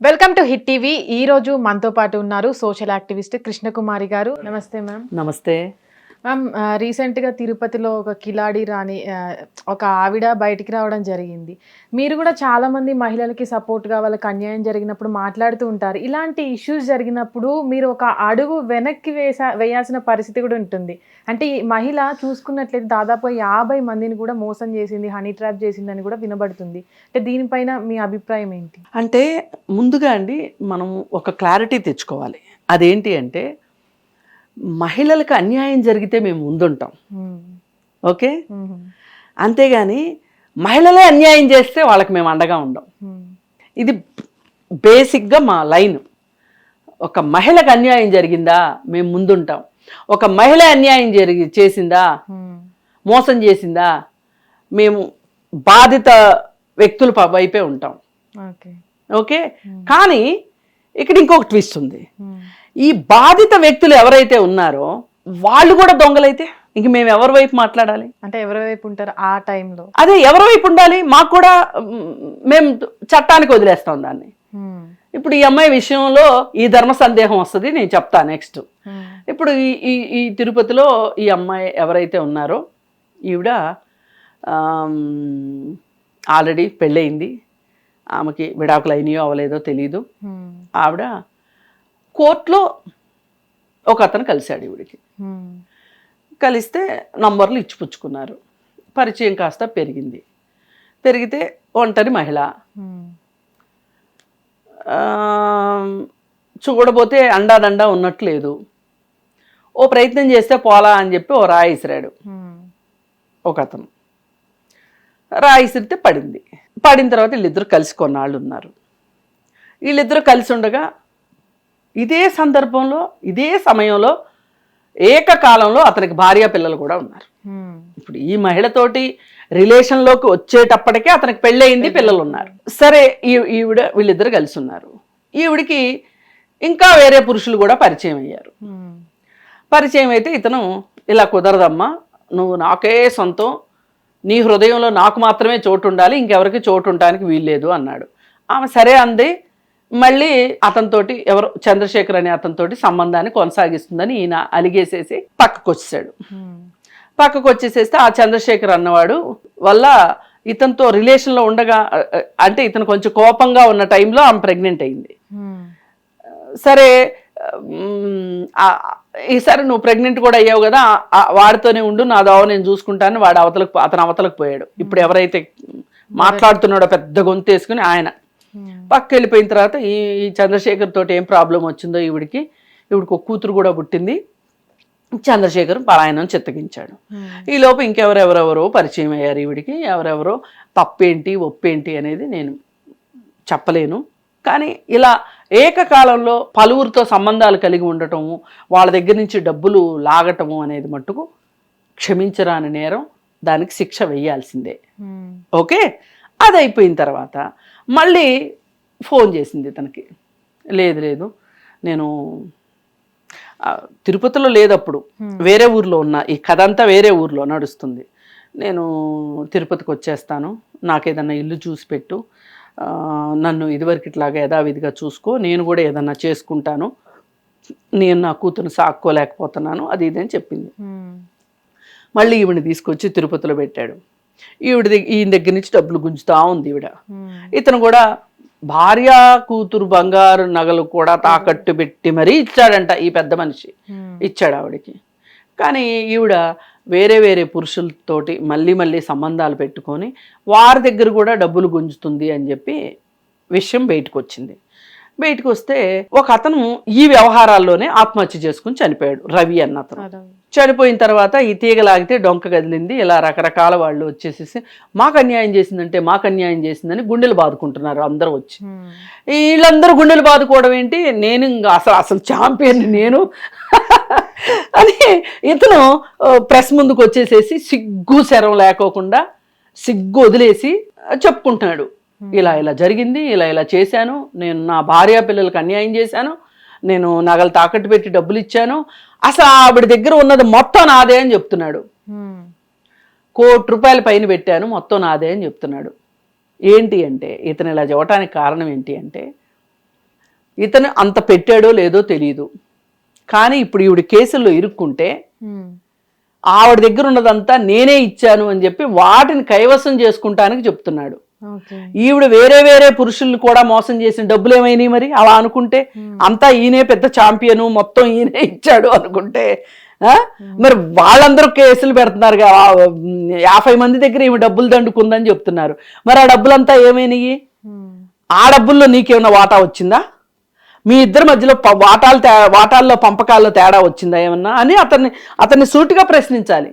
Welcome to hit TV. ఈ రోజు మనతో పాటు ఉన్నారు సోషల్ యాక్టివిస్ట్ కృష్ణకుమారి గారు. నమస్తే మ్యామ్. నమస్తే మ్యామ్, రీసెంట్గా తిరుపతిలో ఒక కిలాడి రాణి ఒక ఆవిడ బయటికి రావడం జరిగింది. మీరు కూడా చాలా మంది మహిళలకి సపోర్ట్గా వాళ్ళకి అన్యాయం జరిగినప్పుడు మాట్లాడుతూ ఉంటారు. ఇలాంటి ఇష్యూస్ జరిగినప్పుడు మీరు ఒక అడుగు వెనక్కి వేయాల్సిన పరిస్థితి కూడా ఉంటుంది. అంటే ఈ మహిళ చూసుకున్నట్లయితే దాదాపు 50 మందిని కూడా మోసం చేసింది, హనీ ట్రాప్ చేసిందని కూడా వినబడుతుంది. అంటే దీనిపైన మీ అభిప్రాయం ఏంటి? అంటే ముందుగా అండి మనం ఒక క్లారిటీ తెచ్చుకోవాలి. అదేంటి అంటే మహిళలకు అన్యాయం జరిగితే మేము ముందుంటాం, ఓకే? అంతేగాని మహిళలే అన్యాయం చేస్తే వాళ్ళకి మేము అండగా ఉండం. ఇది బేసిక్గా మా లైన్. ఒక మహిళకు అన్యాయం జరిగిందా మేము ముందుంటాం. ఒక మహిళ అన్యాయం చేసిందా, మోసం చేసిందా, మేము బాధిత వ్యక్తుల వైపే ఉంటాం, ఓకే? కానీ ఇక్కడ ఇంకొక ట్విస్ట్ ఉంది. ఈ బాధిత వ్యక్తులు ఎవరైతే ఉన్నారో వాళ్ళు కూడా దొంగలైతే ఇంక మేము ఎవరి వైపు మాట్లాడాలి? అంటే ఎవరి వైపు ఉంటారు ఆ టైంలో? అదే ఎవరి వైపు ఉండాలి? మాకు కూడా మేము చట్టానికి వదిలేస్తాం దాన్ని. ఇప్పుడు ఈ అమ్మాయి విషయంలో ఈ ధర్మ సందేహం వస్తుంది, నేను చెప్తా నెక్స్ట్. ఇప్పుడు ఈ తిరుపతిలో ఈ అమ్మాయి ఎవరైతే ఉన్నారో ఈవిడ ఆల్రెడీ పెళ్ళయింది. ఆమెకి విడాకులు అయినాయో అవలేదో తెలీదు. ఆవిడ కోర్టులో ఒక అతను కలిశాడు ఈవిడికి. కలిస్తే నంబర్లు ఇచ్చిపుచ్చుకున్నారు. పరిచయం కాస్త పెరిగితే ఒంటరి మహిళ. చూడబోతే అండాదండా ఉన్నట్లేదు. ఓ ప్రయత్నం చేస్తే పోలా అని చెప్పి ఓ రాయి ఇసిరాడు ఒక అతను. రాయి ఇసిరితే పడిన తర్వాత వీళ్ళిద్దరు కలిసి కొన్నాళ్ళు ఉన్నారు. వీళ్ళిద్దరూ కలిసి ఉండగా ఇదే సందర్భంలో ఇదే సమయంలో ఏకకాలంలో అతనికి భార్య పిల్లలు కూడా ఉన్నారు. ఇప్పుడు ఈ మహిళతోటి రిలేషన్లోకి వచ్చేటప్పటికే అతనికి పెళ్ళయింది, పిల్లలు ఉన్నారు. సరే, వీళ్ళిద్దరు కలిసి ఉన్నారు. ఈవిడికి ఇంకా వేరే పురుషులు కూడా పరిచయం అయ్యారు. పరిచయం అయితే ఇతను ఇలా కుదరదమ్మా, నువ్వు నాకే సొంతం, నీ హృదయంలో నాకు మాత్రమే చోటు ఉండాలి, ఇంకెవరికి చోటు ఉండడానికి వీల్లేదు అన్నాడు. ఆమె సరే అంది. మళ్ళీ అతనితోటి ఎవరో చంద్రశేఖర్ అనే అతనితోటి సంబంధాన్ని కొనసాగిస్తుందని ఈయన అలిగేసేసి పక్కకు వచ్చేసేస్తే ఆ చంద్రశేఖర్ అన్నవాడు వల్ల ఇతనితో రిలేషన్లో ఉండగా, అంటే ఇతను కొంచెం కోపంగా ఉన్న టైంలో ఆమె ప్రెగ్నెంట్ అయింది. సరే, ఈసారి నువ్వు ప్రెగ్నెంట్ కూడా అయ్యావు కదా, వాడితోనే ఉండు, నా దావ నేను చూసుకుంటాను. అతను అవతలకు పోయాడు. ఇప్పుడు ఎవరైతే మాట్లాడుతున్నాడో పెద్ద గొంతు వేసుకుని ఆయన పక్క వెళ్ళిపోయిన తర్వాత ఈ చంద్రశేఖర్ తోటి ఏం ప్రాబ్లం వచ్చిందో ఈవిడికి ఒక కూతురు కూడా పుట్టింది. చంద్రశేఖర్ పలాయనం చిత్తగించాడు. ఈ లోపు ఇంకెవరెవరెవరో పరిచయం అయ్యారు ఈవిడికి. ఎవరెవరో తప్పేంటి ఒప్పేంటి అనేది నేను చెప్పలేను. కానీ ఇలా ఏకకాలంలో పలువురితో సంబంధాలు కలిగి ఉండటము, వాళ్ళ దగ్గర నుంచి డబ్బులు లాగటము అనేది మట్టుకు క్షమించరాని నేరం, దానికి శిక్ష వేయాల్సిందే, ఓకే? అది అయిపోయిన తర్వాత మళ్ళీ ఫోన్ చేసింది తనకి. లేదు నేను తిరుపతిలో లేదప్పుడు, వేరే ఊర్లో ఉన్నా, ఈ కథ అంతా వేరే ఊర్లో నడుస్తుంది. నేను తిరుపతికి వచ్చేస్తాను, నాకేదన్నా ఇల్లు చూసి పెట్టు, నన్ను ఇదివరకు ఇట్లాగా యథావిధిగా చూసుకో, నేను కూడా ఏదన్నా చేసుకుంటాను, నేను నా కూతురు సాక్కోలేకపోతున్నాను, అది ఇదని చెప్పింది. మళ్ళీ ఈవిడిని తీసుకొచ్చి తిరుపతిలో పెట్టాడు. ఈయన దగ్గర నుంచి డబ్బులు గుంజుతా ఉంది ఈవిడ. ఇతను కూడా భార్య కూతురు బంగారు నగలు కూడా తాకట్టు పెట్టి మరీ ఇచ్చాడంట ఈ పెద్ద మనిషి, ఇచ్చాడు ఆవిడకి. కానీ ఈవిడ వేరే పురుషులతోటి మళ్ళీ సంబంధాలు పెట్టుకొని వారి దగ్గర కూడా డబ్బులు గుంజుతుంది అని చెప్పి విషయం బయటకు వస్తే ఒక అతను ఈ వ్యవహారాల్లోనే ఆత్మహత్య చేసుకుని చనిపోయాడు. రవి అన్న అతను చనిపోయిన తర్వాత ఈ తీగలాగితే డొంక కదిలింది. ఇలా రకరకాల వాళ్ళు వచ్చేసేసి మాకు అన్యాయం చేసిందని గుండెలు బాదుకుంటున్నారు అందరూ వచ్చి. వీళ్ళందరూ గుండెలు బాదుకోవడం ఏంటి, నేను అసలు ఛాంపియన్ నేను అని ఇతను ప్రెస్ ముందుకు వచ్చేసేసి సిగ్గు శరం లేకోకుండా సిగ్గు వదిలేసి చెప్పుకుంటున్నాడు. ఇలా జరిగింది, ఇలా చేశాను, నేను నా భార్య పిల్లలకు అన్యాయం చేశాను, నేను నగలు తాకట్టు పెట్టి డబ్బులు ఇచ్చాను, అసలు ఆవిడ దగ్గర ఉన్నది మొత్తం నాదే అని చెప్తున్నాడు. ₹1,00,00,000 పైన పెట్టాను, మొత్తం నాదే అని చెప్తున్నాడు. ఏంటి అంటే ఇతను ఇలా చెప్పడానికి కారణం ఏంటి అంటే ఇతను అంత పెట్టాడో లేదో తెలియదు. కానీ ఇప్పుడు ఈవిడ కేసుల్లో ఇరుక్కుంటే ఆవిడ దగ్గర ఉన్నదంతా నేనే ఇచ్చాను అని చెప్పి వాటిని కైవసం చేసుకుంటానికి చెప్తున్నాడు. ఈవిడ వేరే వేరే పురుషుల్ని కూడా మోసం చేసిన డబ్బులు ఏమైనాయి మరి? అలా అనుకుంటే అంతా ఈయనే పెద్ద ఛాంపియను, మొత్తం ఈయనే ఇచ్చాడు అనుకుంటే మరి వాళ్ళందరూ కేసులు పెడుతున్నారు కదా, 50 మంది దగ్గర ఈమె డబ్బులు దండుకుందని చెప్తున్నారు. మరి ఆ డబ్బులంతా ఏమైనాయి? ఆ డబ్బుల్లో నీకేమైనా వాటా వచ్చిందా? మీ ఇద్దరి మధ్యలో వాటాల్లో పంపకాల్లో తేడా వచ్చిందా ఏమన్నా అని అతన్ని సూటిగా ప్రశ్నించాలి.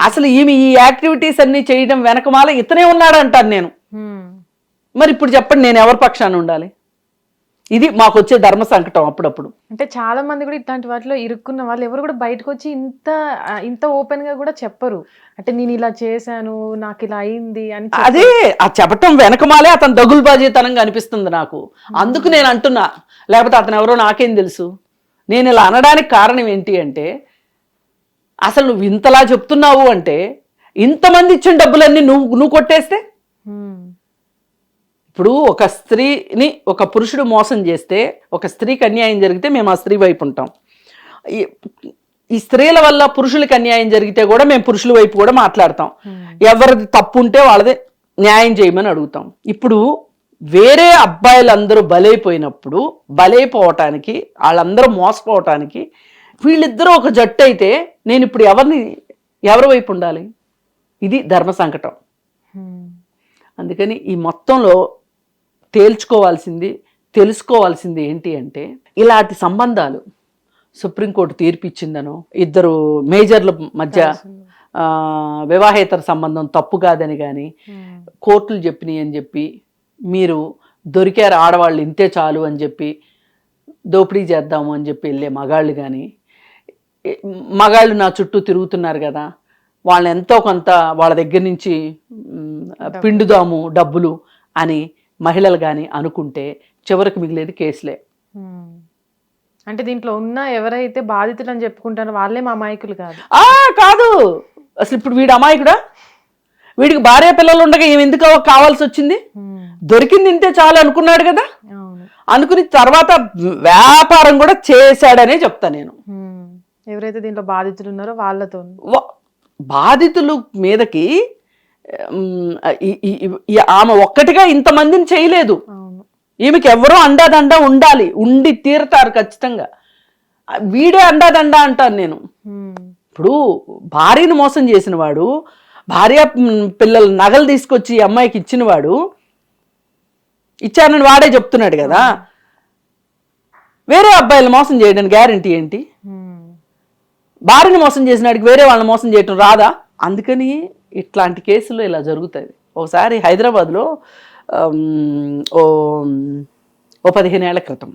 అసలు ఈమె ఈ యాక్టివిటీస్ అన్ని చేయడం వెనకమాల ఇతనే ఉన్నాడు అంటాను నేను. మరి ఇప్పుడు చెప్పండి, నేను ఎవరి పక్షాన ఉండాలి? ఇది మాకు వచ్చే ధర్మ సంకటం అప్పుడప్పుడు. అంటే చాలా మంది కూడా ఇట్లాంటి వాటిలో ఇరుక్కున్న వాళ్ళు ఎవరు కూడా బయటకు వచ్చి ఇంత ఓపెన్ గా కూడా చెప్పరు. అంటే నేను ఇలా చేశాను, నాకు ఇలా అయింది అని. అదే ఆ చెప్పటం వెనకమాలే అతను దగులుబాజీతనంగా అనిపిస్తుంది నాకు. అందుకు నేను అంటున్నా, లేకపోతే అతను ఎవరో నాకేం తెలుసు. నేను ఇలా అనడానికి కారణం ఏంటి అంటే, అసలు నువ్వు ఇంతలా చెప్తున్నావు అంటే ఇంతమంది ఇచ్చిన డబ్బులన్నీ నువ్వు కొట్టేస్తే, ఇప్పుడు ఒక స్త్రీని ఒక పురుషుడు మోసం చేస్తే, ఒక స్త్రీకి అన్యాయం జరిగితే మేము ఆ స్త్రీ వైపు ఉంటాం. ఈ స్త్రీల వల్ల పురుషులకి అన్యాయం జరిగితే కూడా మేము పురుషుల వైపు కూడా మాట్లాడతాం. ఎవరిది తప్పు ఉంటే వాళ్ళదే న్యాయం చేయమని అడుగుతాం. ఇప్పుడు వేరే అబ్బాయిలందరూ బలైపోయినప్పుడు, బలైపోవటానికి, వాళ్ళందరూ మోసపోవటానికి వీళ్ళిద్దరూ ఒక జట్టు అయితే నేను ఇప్పుడు ఎవరి వైపు ఉండాలి? ఇది ధర్మ సంకటం. అందుకని ఈ మొత్తంలో తెలుసుకోవాల్సింది ఏంటి అంటే, ఇలాంటి సంబంధాలు సుప్రీంకోర్టు తీర్పిచ్చిందనో, ఇద్దరు మేజర్ల మధ్య వివాహేతర సంబంధం తప్పు కాదని కానీ కోర్టులు చెప్పినాయి అని చెప్పి, మీరు దొరికారు ఆడవాళ్ళు ఇంతే చాలు అని చెప్పి దోపిడీ చేద్దాము అని చెప్పి వెళ్ళే మగాళ్ళు కానీ, మగాళ్ళు నా చుట్టూ తిరుగుతున్నారు కదా, వాళ్ళని ఎంతో కొంత వాళ్ళ దగ్గర నుంచి పిండుదాము డబ్బులు అని మహిళలు కానీ అనుకుంటే చివరికి మిగిలేది కేసులే. అంటే దీంట్లో ఉన్న ఎవరైతే బాధితులు అని చెప్పుకుంటారో వాళ్ళే మా అమాయకులు కాదు. కాదు, అసలు ఇప్పుడు వీడు అమాయకుడా? వీడికి భార్య పిల్లలు ఉండగా ఏమి ఎందుకు కావాల్సి వచ్చింది? దొరికింది ఇంతే చాలు అనుకున్నాడు కదా, అనుకుని తర్వాత వ్యాపారం కూడా చేశాడనే చెప్తా నేను. ఎవరైతే దీంట్లో బాధితులు ఉన్నారో వాళ్ళతో బాధితుల మీదకి ఆమె ఒక్కటిగా ఇంతమందిని చేయలేదు. ఈమెకి ఎవరో అండాదండా ఉండి తీరుతారు ఖచ్చితంగా. వీడే అండాదండా అంటాను నేను. ఇప్పుడు భార్యను మోసం చేసిన వాడు, భార్య పిల్లల నగలు తీసుకొచ్చి అమ్మాయికి ఇచ్చినవాడు, ఇచ్చానని వాడే చెప్తున్నాడు కదా. వేరే అబ్బాయిలు మోసం చేయడానికి గ్యారంటీ ఏంటి? భార్యని మోసం చేసినాడికి వేరే వాళ్ళని మోసం చేయటం రాదా? అందుకని ఇట్లాంటి కేసులు ఇలా జరుగుతాయి. ఒకసారి హైదరాబాద్లో ఓ 15 ఏళ్ల క్రితం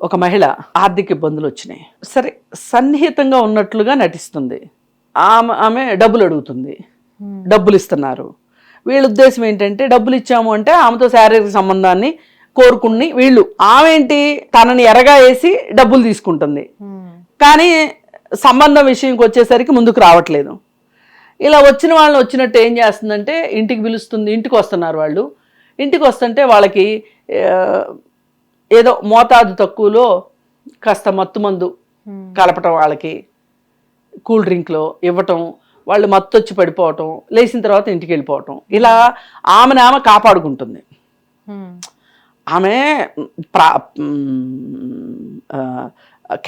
ఒక మహిళ ఆర్థిక ఇబ్బందులు వచ్చినాయి. సరే, సన్నిహితంగా ఉన్నట్లుగా నటిస్తుంది. ఆమె డబ్బులు అడుగుతుంది, డబ్బులు ఇస్తున్నారు. వీళ్ళ ఉద్దేశం ఏంటంటే, డబ్బులు ఇచ్చాము అంటే ఆమెతో శారీరక సంబంధాన్ని కోరుకుని వీళ్ళు, ఆమె తనని ఎరగా వేసి డబ్బులు తీసుకుంటుంది. కానీ సంబంధం విషయంకి వచ్చేసరికి ముందుకు రావట్లేదు. ఇలా వచ్చిన వాళ్ళని వచ్చినట్టు ఏం చేస్తుందంటే, ఇంటికి పిలుస్తుంది. ఇంటికి వస్తున్నారు వాళ్ళు. ఇంటికి వస్తుంటే వాళ్ళకి ఏదో మోతాదు తక్కువలో కాస్త మత్తుమందు కలపటం, వాళ్ళకి కూల్ డ్రింక్లో ఇవ్వటం, వాళ్ళు మత్తొచ్చి పడిపోవటం, లేచిన తర్వాత ఇంటికి వెళ్ళిపోవటం. ఇలా ఆమె కాపాడుకుంటుంది. ఆమె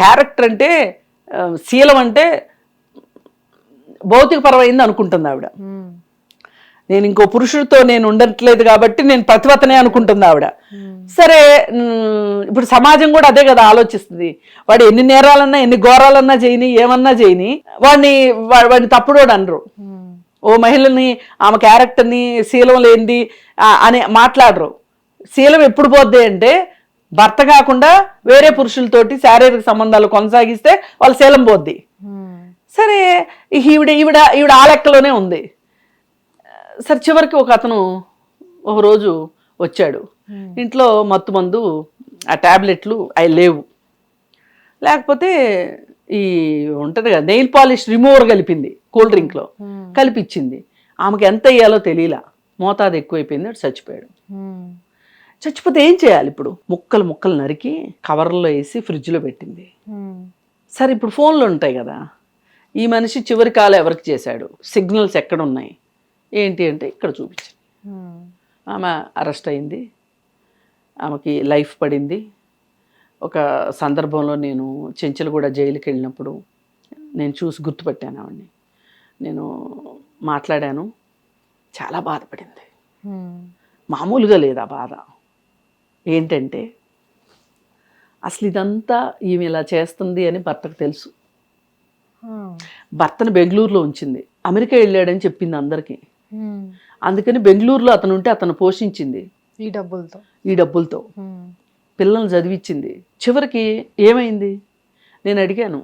క్యారెక్టర్ అంటే, శీలం అంటే భౌతికపరమైంది అనుకుంటుంది ఆవిడ. నేను ఇంకో పురుషుడితో నేను ఉండట్లేదు కాబట్టి నేను ప్రతివతనే అనుకుంటుంది ఆవిడ. సరే, ఇప్పుడు సమాజం కూడా అదే కదా ఆలోచిస్తుంది. వాడు ఎన్ని నేరాలన్నా ఎన్ని ఘోరాలన్నా చేయని, ఏమన్నా చేయని, వాడిని తప్పుడోడు అనరు. ఓ మహిళని, ఆమె క్యారెక్టర్ని శీలం లేనిది అని మాట్లాడరు. శీలం ఎప్పుడు పోద్ది అంటే, భర్త కాకుండా వేరే పురుషులతోటి శారీరక సంబంధాలు కొనసాగిస్తే వాళ్ళ శీలం పోద్ది. సరే, ఈవిడ ఆ లెక్కలోనే ఉంది. సరే, చివరికి ఒక అతను ఒకరోజు వచ్చాడు. ఇంట్లో మత్తు మందు, ఆ ట్యాబ్లెట్లు అవి లేవు. లేకపోతే ఈ ఉంటుంది కదా, నెయిల్ పాలిష్ రిమూవర్ కలిపింది కూల్ డ్రింక్లో, కలిపిచ్చింది. ఆమెకి ఎంత వేయాలో తెలియలా, మోతాదు ఎక్కువైపోయింది, చచ్చిపోయాడు. చచ్చిపోతే ఏం చేయాలి ఇప్పుడు? ముక్కలు ముక్కలు నరికి కవర్లో వేసి ఫ్రిడ్జ్లో పెట్టింది. సరే ఇప్పుడు ఫోన్లు ఉంటాయి కదా, ఈ మనిషి చివరి కాలం ఎవరికి చేశాడు, సిగ్నల్స్ ఎక్కడ ఉన్నాయి ఏంటి అంటే ఇక్కడ చూపించింది. ఆమె అరెస్ట్ అయింది, ఆమెకి లైఫ్ పడింది. ఒక సందర్భంలో నేను చెంచలగూడ జైలుకి వెళ్ళినప్పుడు నేను చూసి గుర్తుపట్టాను ఆవిడ్ని. నేను మాట్లాడాను, చాలా బాధపడింది. మామూలుగా లేదు ఆ బాధ. ఏంటంటే అసలు ఇదంతా ఈమె ఇలా చేస్తుంది అని భర్తకు తెలుసు. భర్తను బెంగళూరులో ఉంచింది, అమెరికా వెళ్ళాడని చెప్పింది అందరికీ. అందుకని బెంగళూరులో అతను ఉంటే అతను పోషించింది ఈ డబ్బులతో పిల్లల్ని చదివించింది. చివరికి ఏమైంది, నేను అడిగాను,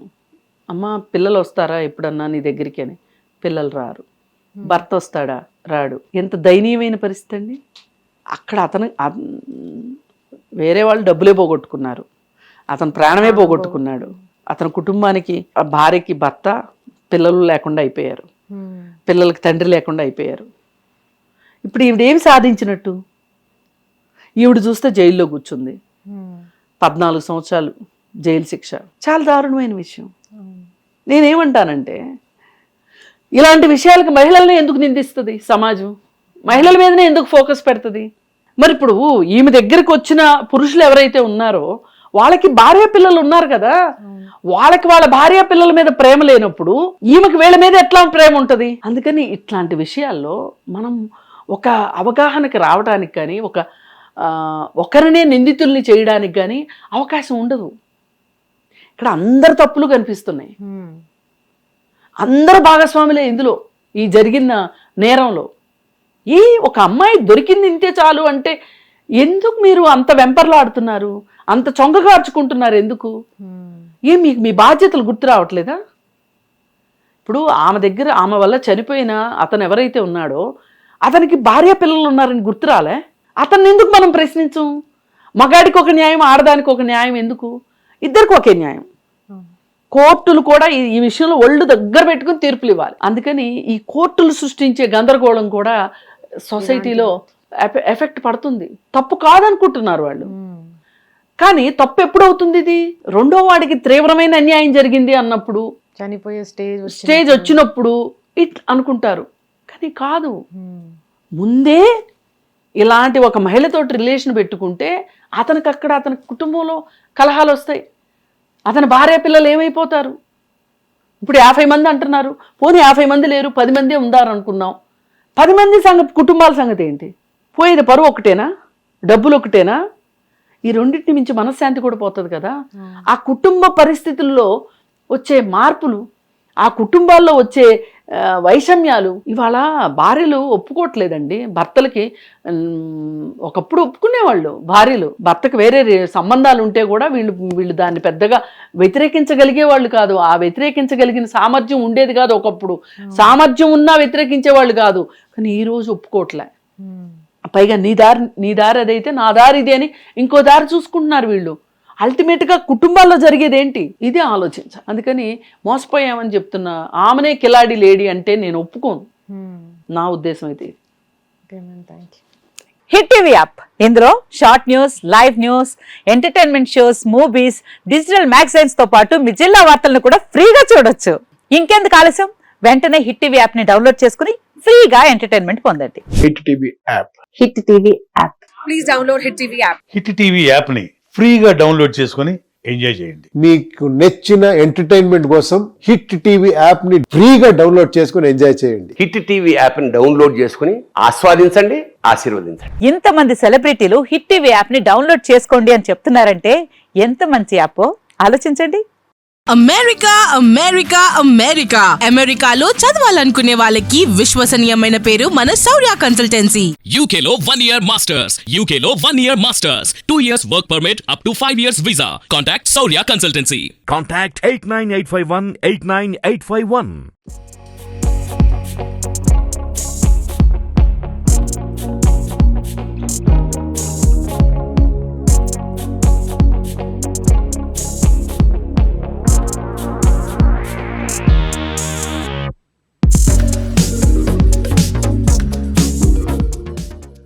అమ్మ పిల్లలు వస్తారా ఎప్పుడన్నా నీ దగ్గరికి అని. పిల్లలు రారు. భర్త వస్తాడా, రాడు. ఎంత దయనీయమైన పరిస్థితి అండి. అక్కడ అతను వేరే వాళ్ళు డబ్బులే పోగొట్టుకున్నారు, అతను ప్రాణమే పోగొట్టుకున్నాడు. అతని కుటుంబానికి భార్యకి భర్త, పిల్లలు లేకుండా అయిపోయారు, పిల్లలకి తండ్రి లేకుండా అయిపోయారు. ఇప్పుడు ఈవిడేమి సాధించినట్టు? ఈవిడ చూస్తే జైల్లో కూర్చుంది, 14 సంవత్సరాలు జైలు శిక్ష. చాలా దారుణమైన విషయం. నేనేమంటానంటే ఇలాంటి విషయాలకు మహిళల్ని ఎందుకు నిందిస్తుంది సమాజం? మహిళల మీదనే ఎందుకు ఫోకస్ పెడుతుంది? మరి ఇప్పుడు ఈమె దగ్గరికి వచ్చిన పురుషులు ఎవరైతే ఉన్నారో వాళ్ళకి భార్య పిల్లలు ఉన్నారు కదా, వాళ్ళకి వాళ్ళ భార్య పిల్లల మీద ప్రేమ లేనప్పుడు ఈమెకి వీళ్ళ మీద ఎట్లా ప్రేమ ఉంటుంది? అందుకని ఇట్లాంటి విషయాల్లో మనం ఒక అవగాహనకి రావడానికి కానీ, ఒకరినే నిందితుల్ని చేయడానికి కానీ అవకాశం ఉండదు. ఇక్కడ అందరు తప్పులు కనిపిస్తున్నాయి, అందరు భాగస్వాములే ఇందులో, ఈ జరిగిన నేరంలో. ఒక అమ్మాయి దొరికింది ఇంతే చాలు అంటే ఎందుకు మీరు అంత వెంపర్లాడుతున్నారు, అంత చొంగగార్చుకుంటున్నారు ఎందుకు? మీకు మీ బాధ్యతలు గుర్తు రావట్లేదా? ఇప్పుడు ఆమె వల్ల చనిపోయిన అతను ఎవరైతే ఉన్నాడో అతనికి భార్య పిల్లలు ఉన్నారని గుర్తు రాలే? అతన్ని ఎందుకు మనం ప్రశ్నించం? మగాడికి ఒక న్యాయం, ఆడదానికి ఒక న్యాయం ఎందుకు? ఇద్దరికి ఒకే న్యాయం. కోర్టులు కూడా ఈ విషయంలో ఒళ్ళు దగ్గర పెట్టుకుని తీర్పులు ఇవ్వాలి. అందుకని ఈ కోర్టులు సృష్టించే గందరగోళం కూడా సొసైటీలో ఎఫెక్ట్ పడుతుంది. తప్పు కాదనుకుంటున్నారు వాళ్ళు, కానీ తప్పు ఎప్పుడవుతుంది? ఇది రెండో వాడికి తీవ్రమైన అన్యాయం జరిగింది అన్నప్పుడు, చనిపోయే స్టేజ్ వచ్చినప్పుడు అనుకుంటారు. కానీ కాదు, ముందే ఇలాంటి ఒక మహిళతోటి రిలేషన్ పెట్టుకుంటే అతని కుటుంబంలో కలహాలు వస్తాయి, అతని భార్య పిల్లలు ఏమైపోతారు? ఇప్పుడు 50 మంది అంటున్నారు, పోనీ 50 మంది లేరు, 10 మంది ఉందారు అనుకున్నాం. 10 మంది కుటుంబాల సంగతి ఏంటి? పోయేది పరువు ఒకటేనా, డబ్బులు ఒకటేనా? ఈ రెండింటిని మించి మనశ్శాంతి కూడా పోతుంది కదా. ఆ కుటుంబ పరిస్థితుల్లో వచ్చే మార్పులు, ఆ కుటుంబాల్లో వచ్చే వైషమ్యాలు ఇవాళ భార్యలు ఒప్పుకోవట్లేదండి. భర్తలకి ఒకప్పుడు ఒప్పుకునేవాళ్ళు భార్యలు, భర్తకు వేరే సంబంధాలు ఉంటే కూడా వీళ్ళు దాన్ని పెద్దగా వ్యతిరేకించగలిగే వాళ్ళు కాదు. ఆ వ్యతిరేకించగలిగిన సామర్థ్యం ఉండేది కాదు ఒకప్పుడు. సామర్థ్యం ఉన్నా వ్యతిరేకించే వాళ్ళు కాదు. కానీ ఈ రోజు ఒప్పుకోవట్లే. పైగా నీ దారి అదైతే నా దారి ఇదే అని ఇంకో దారి చూసుకుంటున్నారు వీళ్ళు. అల్టిమేట్గా కుటుంబాల్లో జరిగేది ఏంటి? ఇదే ఆలోచించాలి. అందుకని మోసపోయామని చెప్తున్నా ఆమెనే కిలాడి లేడీ అంటే నేను ఒప్పుకోను. నా ఉద్దేశం అయితే హిట్ టీవీ యాప్, ఇందులో short news, live news, entertainment shows, movies, digital magazines తో పాటు మీ జిల్లా వార్తలను కూడా ఫ్రీగా చూడొచ్చు. ఇంకెందుకు ఆలస్యం, వెంటనే హిట్ టీవీ యాప్ ని డౌన్లోడ్ చేసుకుని ఫ్రీగా ఎంటర్టైన్మెంట్ పొందండి. Hit TV app, hit TV app, please download hit TV app. Hit TV app ని ఫ్రీగా డౌన్లోడ్ చేసుకొని ఎంజాయ్ చేయండి. మీకు నచ్చిన ఎంటర్టైన్మెంట్ కోసం హిట్ టీవీ యాప్ ని ఫ్రీగా డౌన్లోడ్ చేసుకొని ఎంజాయ్ చేయండి. హిట్ టీవీ యాప్ ని డౌన్లోడ్ చేసుకుని ఆస్వాదించండి, ఆశీర్వదించండి. ఇంతమంది సెలబ్రిటీలు హిట్ టీవీ యాప్ ని డౌన్లోడ్ చేసుకోండి అని చెప్తున్నారంటే ఎంత మంచి యాప్ ఆలోచించండి. అమెరికా అమెరికా అమెరికా అమెరికాలో చదవాలనుకునే వాళ్ళకి విశ్వసనీయమైన పేరు మన శౌర్య కన్సల్టెన్సీ. UK లో 1 year masters, UK లో 1 year masters, 2 years work permit up to 5 years visa. Contact Saurya Consultancy. Contact 89851 89851.